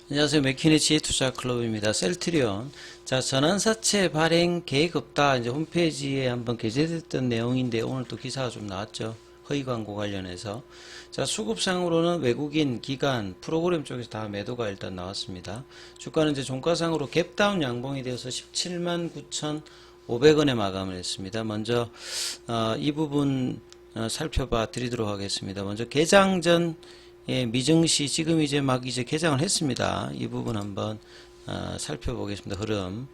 안녕하세요. 맥키니치 투자클럽입니다. 셀트리온. 자, 전환사채 발행 계획 없다. 이제 홈페이지에 한번 게재됐던 내용인데 오늘 또 기사가 좀 나왔죠. 허위 광고 관련해서. 자, 수급상으로는 외국인, 기관, 프로그램 쪽에서 다 매도가 일단 나왔습니다. 주가는 이제 종가상으로 갭다운 양봉이 되어서 17만 9,500원에 마감을 했습니다. 먼저, 이 부분 살펴봐 드리도록 하겠습니다. 먼저 개장 전 미증시 지금 이제 막 이제 개장을 했습니다. 이 부분 한번 살펴보겠습니다. 흐름.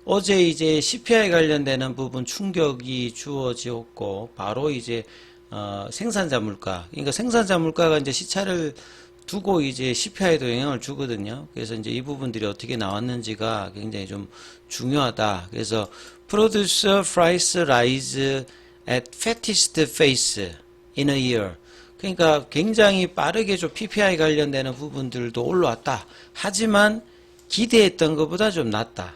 어제 이제 CPI 관련되는 부분 충격이 주어지었고 바로 이제 생산자 물가. 그러니까 생산자 물가가 이제 시차를 두고 이제 CPI에도 영향을 주거든요. 그래서 이제 이 부분들이 어떻게 나왔는지가 굉장히 좀 중요하다. 그래서 Producer Price Rise at Fastest Pace in a Year. 그러니까 굉장히 빠르게 좀 PPI 관련되는 부분들도 올라왔다. 하지만 기대했던 것보다 좀 낮다.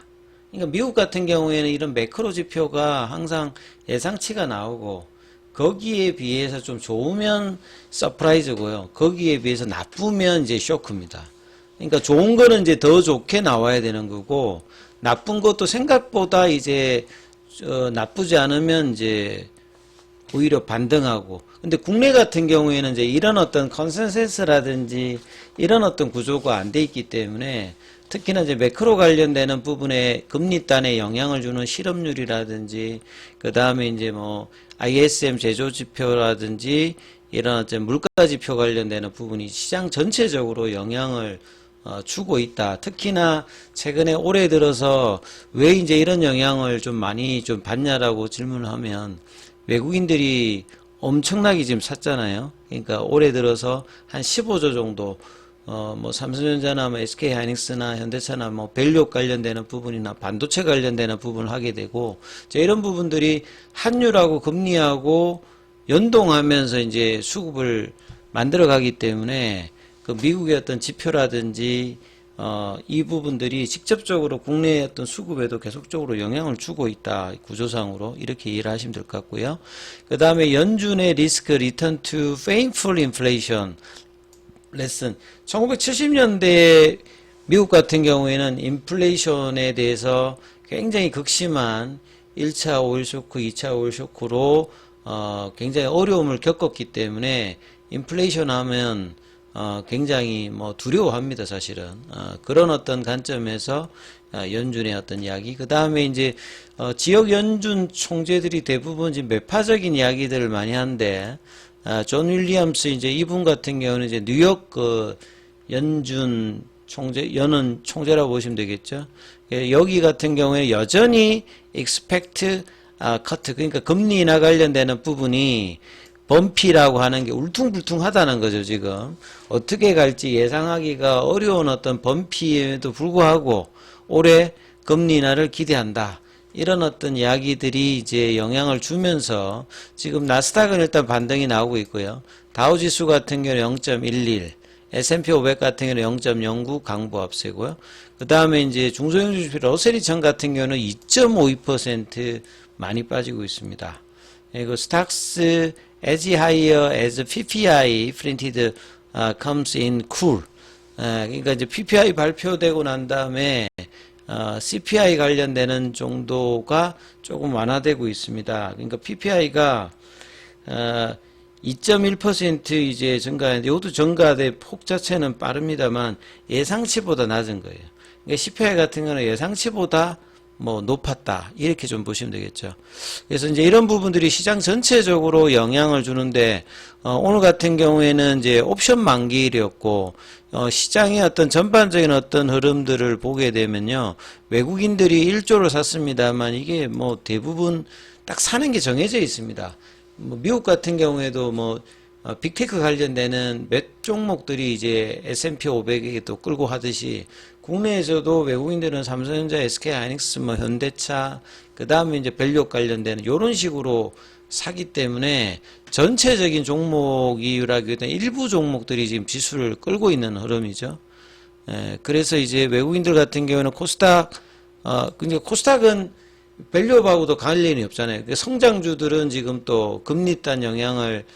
그러니까 미국 같은 경우에는 이런 매크로 지표가 항상 예상치가 나오고 거기에 비해서 좀 좋으면 서프라이즈고요. 거기에 비해서 나쁘면 이제 쇼크입니다. 그러니까 좋은 거는 이제 더 좋게 나와야 되는 거고 나쁜 것도 생각보다 이제 나쁘지 않으면 이제 오히려 반등하고. 근데 국내 같은 경우에는 이제 이런 어떤 컨센서스라든지 이런 어떤 구조가 안 돼 있기 때문에 특히나 이제 매크로 관련되는 부분에 금리단에 영향을 주는 실업률이라든지 그 다음에 이제 뭐 ISM 제조 지표라든지 이런 어떤 물가 지표 관련되는 부분이 시장 전체적으로 영향을 주고 있다. 특히나 최근에 올해 들어서 왜 이제 이런 영향을 좀 많이 좀 받냐라고 질문을 하면 외국인들이 엄청나게 지금 샀잖아요. 그러니까 올해 들어서 한 15조 정도, 뭐 삼성전자나 뭐 SK하이닉스나 현대차나 뭐 밸류 관련되는 부분이나 반도체 관련되는 부분을 하게 되고, 이런 부분들이 환율하고 금리하고 연동하면서 이제 수급을 만들어 가기 때문에 그 미국의 어떤 지표라든지 이 부분들이 직접적으로 국내의 어떤 수급에도 계속적으로 영향을 주고 있다. 구조상으로 이렇게 이해를 하시면 될 것 같고요. 그 다음에 연준의 리스크 리턴 투 painful inflation 레슨. 1970년대 미국 같은 경우에는 인플레이션에 대해서 굉장히 극심한 1차 오일 쇼크, 2차 오일 쇼크로 굉장히 어려움을 겪었기 때문에 인플레이션 하면 굉장히 뭐 두려워합니다, 사실은. 그런 어떤 관점에서 연준의 어떤 이야기. 그 다음에 이제 지역 연준 총재들이 대부분 지금 매파적인 이야기들을 많이 하는데 존 윌리엄스 이제 이분 같은 경우는 이제 뉴욕 그 연준 총재, 연은 총재라고 보시면 되겠죠. 여기 같은 경우에 여전히 expect cut, 그러니까 금리 인하 관련되는 부분이 범피라고 하는 게 울퉁불퉁하다는 거죠, 지금. 어떻게 갈지 예상하기가 어려운 어떤 범피에도 불구하고 올해 금리 인하를 기대한다. 이런 어떤 이야기들이 이제 영향을 주면서 지금 나스닥은 일단 반등이 나오고 있고요. 다우지수 같은 경우는 0.11, S&P 500 같은 경우는 0.09 강보 앞세고요. 그 다음에 이제 중소형주 지표 러셀2000 같은 경우는 2.52% 많이 빠지고 있습니다. 그리고 스탁스 as higher as PPI printed comes in cool. 그러니까 이제 PPI 발표되고 난 다음에 CPI 관련되는 정도가 조금 완화되고 있습니다. 그러니까 PPI가 2.1% 이제 증가했는데 이것도 증가의 폭 자체는 빠릅니다만 예상치보다 낮은 거예요. 그러니까 CPI 같은 경우는 예상치보다 뭐 높았다 이렇게 좀 보시면 되겠죠. 그래서 이제 이런 부분들이 시장 전체적으로 영향을 주는데 오늘 같은 경우에는 이제 옵션 만기일이었고 시장의 어떤 전반적인 어떤 흐름들을 보게 되면요, 외국인들이 1조를 샀습니다만 이게 뭐 대부분 딱 사는 게 정해져 있습니다. 뭐 미국 같은 경우에도 뭐 빅테크 관련되는 몇 종목들이 이제 S&P 500에 또 끌고 하듯이 국내에서도 외국인들은 삼성전자, SK하이닉스, 뭐 현대차, 그 다음에 이제 밸류 관련되는 이런 식으로 사기 때문에 전체적인 종목이라기보다는 일부 종목들이 지금 지수를 끌고 있는 흐름이죠. 그래서 이제 외국인들 같은 경우는 코스닥, 근데 코스닥은 밸류업하고도 관련이 없잖아요. 성장주들은 지금 또 금리단 영향을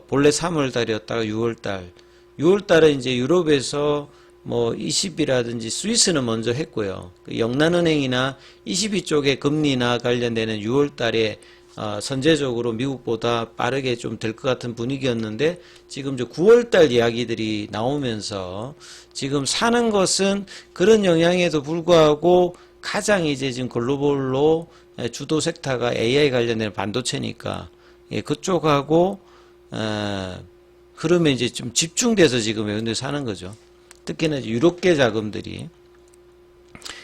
본래 3월 달이었다가 6월 달에 이제 유럽에서 뭐 20이라든지 스위스는 먼저 했고요. 그 영란은행이나 22 쪽의 금리나 관련되는 6월 달에 선제적으로 미국보다 빠르게 좀 될 것 같은 분위기였는데 지금 이제 9월 달 이야기들이 나오면서 지금 사는 것은 그런 영향에도 불구하고 가장 이제 지금 글로벌로 주도 섹터가 AI 관련된 반도체니까 예, 그쪽하고 흐름에 이제 좀 집중돼서 지금 외국인들이 사는 거죠. 특히나 유럽계 자금들이.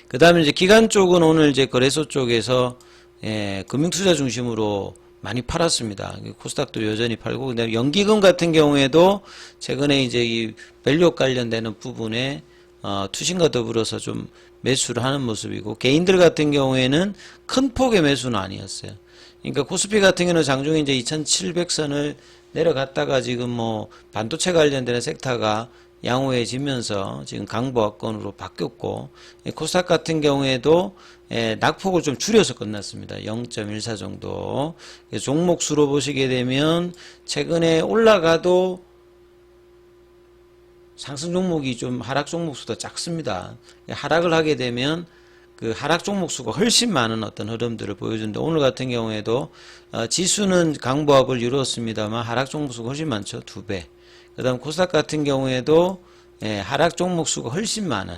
그 다음에 이제 기관 쪽은 오늘 이제 거래소 쪽에서 금융투자 중심으로 많이 팔았습니다. 코스닥도 여전히 팔고, 그다음에 연기금 같은 경우에도 최근에 이제 이 밸류 관련되는 부분에 투신과 더불어서 좀 매수를 하는 모습이고, 개인들 같은 경우에는 큰 폭의 매수는 아니었어요. 그러니까 코스피 같은 경우는 장중에 이제 2700선을 내려갔다가 지금 뭐 반도체 관련되는 섹터가 양호해지면서 지금 강보합권으로 바뀌었고, 코스닥 같은 경우에도 낙폭을 좀 줄여서 끝났습니다. 0.14 정도. 종목 수로 보시게 되면 최근에 올라가도 상승 종목이 좀 하락 종목 수도 작습니다. 하락을 하게 되면 그 하락 종목 수가 훨씬 많은 어떤 흐름들을 보여주는데, 오늘 같은 경우에도 지수는 강보합을 이루었습니다만 하락 종목 수가 훨씬 많죠. 2배. 그 다음 코스닥 같은 경우에도 하락 종목 수가 훨씬 많은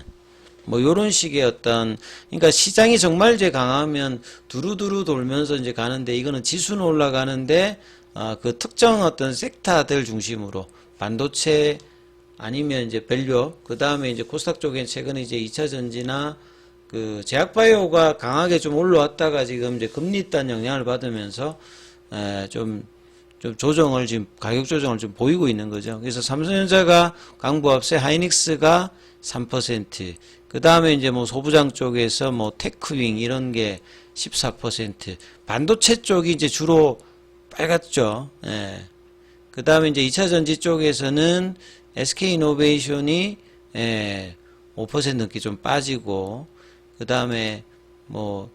뭐 요런 식의 어떤, 그러니까 시장이 정말 이제 강하면 두루두루 돌면서 이제 가는데, 이거는 지수는 올라가는데 그 특정 어떤 섹터들 중심으로 반도체 아니면 이제 밸류, 그 다음에 이제 코스닥 쪽에 최근에 이제 2차 전지나 그 제약바이오가 강하게 좀 올라왔다가 지금 이제 금리 단 영향을 받으면서 좀 조정을 지금 가격 조정을 좀 보이고 있는 거죠. 그래서 삼성전자가 강보합세, 하이닉스가 3%, 그 다음에 이제 뭐 소부장 쪽에서 뭐 테크윙 이런 게 14%, 반도체 쪽이 이제 주로 빨갛죠. 그 다음에 이제 2차 전지 쪽에서는 SK이노베이션이 5% 넘게 좀 빠지고, 그 다음에 뭐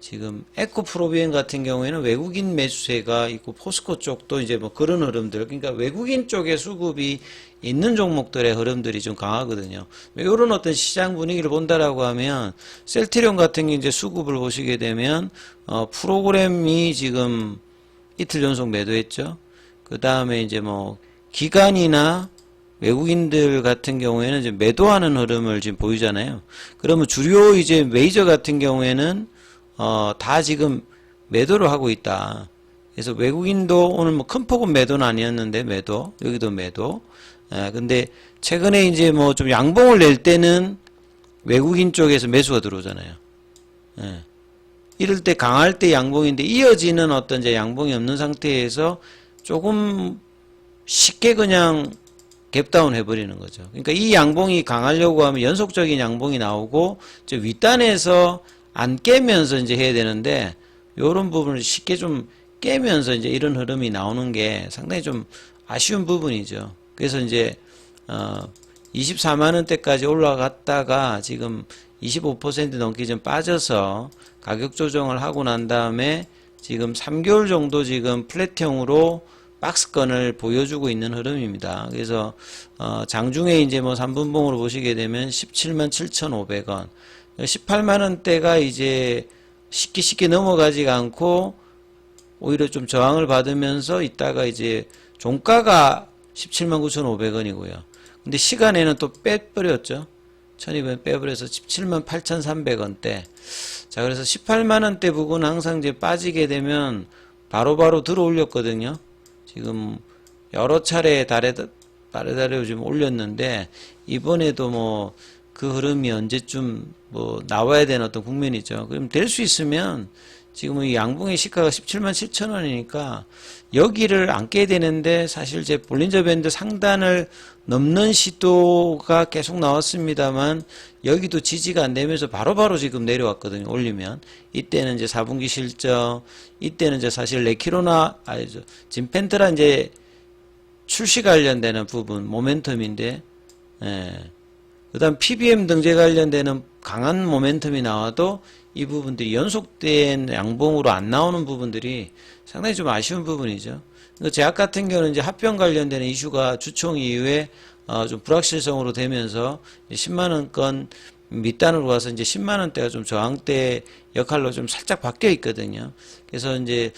지금 에코프로비엔 같은 경우에는 외국인 매수세가 있고, 포스코 쪽도 이제 뭐 그런 흐름들, 그러니까 외국인 쪽에 수급이 있는 종목들의 흐름들이 좀 강하거든요. 이런 어떤 시장 분위기를 본다라고 하면, 셀트리온 같은 게 이제 수급을 보시게 되면 프로그램이 지금 이틀 연속 매도했죠. 그 다음에 이제 뭐 기관이나 외국인들 같은 경우에는 이제 매도하는 흐름을 지금 보이잖아요. 그러면 주요 이제 메이저 같은 경우에는 다 지금 매도를 하고 있다. 그래서 외국인도 오늘 뭐 큰 폭은 매도는 아니었는데 매도, 여기도 매도. 근데 최근에 이제 뭐 좀 양봉을 낼 때는 외국인 쪽에서 매수가 들어오잖아요. 이럴 때 강할 때 양봉인데, 이어지는 어떤 이제 양봉이 없는 상태에서 조금 쉽게 그냥 갭다운 해버리는 거죠. 그러니까 이 양봉이 강하려고 하면 연속적인 양봉이 나오고, 저 윗단에서 안 깨면서 이제 해야 되는데, 요런 부분을 쉽게 좀 깨면서 이제 이런 흐름이 나오는 게 상당히 좀 아쉬운 부분이죠. 그래서 이제 24만원대까지 올라갔다가 지금 25% 넘게 좀 빠져서 가격 조정을 하고 난 다음에 지금 3개월 정도 지금 플랫형으로 박스권을 보여주고 있는 흐름입니다. 그래서 장중에 이제 뭐 3분봉으로 보시게 되면 17만 7,500원, 18만원대가 이제 쉽게 넘어가지가 않고 오히려 좀 저항을 받으면서 있다가 이제 종가가 17만 9,500원이고요. 근데 시간에는 또 빼버렸죠. 1200원 빼버려서 17만 8,300원대. 자, 그래서 18만원대 부분 항상 이제 빠지게 되면 바로바로 들어 올렸거든요. 지금 여러 차례 다래다래 좀 올렸는데, 이번에도 뭐 그 흐름이 언제쯤 뭐 나와야 되는 어떤 국면이죠. 그럼 될 수 있으면 지금 이 양봉의 시가가 17만 7천원이니까 여기를 안 깨야 되는데, 사실 제 볼린저 밴드 상단을 넘는 시도가 계속 나왔습니다만 여기도 지지가 안 되면서 바로바로 지금 내려왔거든요. 올리면 이때는 이제 4분기 실적, 이때는 이제 사실 레키로나 아니죠, 진펜트라 이제 출시 관련되는 부분 모멘텀인데, 그 다음 PBM 등재 관련되는 강한 모멘텀이 나와도 이 부분들이 연속된 양봉으로 안 나오는 부분들이 상당히 좀 아쉬운 부분이죠. 제약 같은 경우는 이제 합병 관련되는 이슈가 주총 이후에 좀 불확실성으로 되면서 10만원권 밑단으로 가서 이제 10만원대가 좀 저항대 역할로 좀 살짝 바뀌어 있거든요. 그래서 이제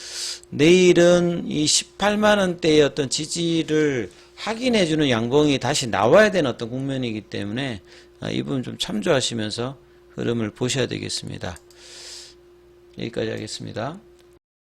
내일은 이 18만원대의 어떤 지지를 확인해주는 양봉이 다시 나와야 되는 어떤 국면이기 때문에 이 부분 좀 참조하시면서 흐름을 보셔야 되겠습니다. 여기까지 하겠습니다.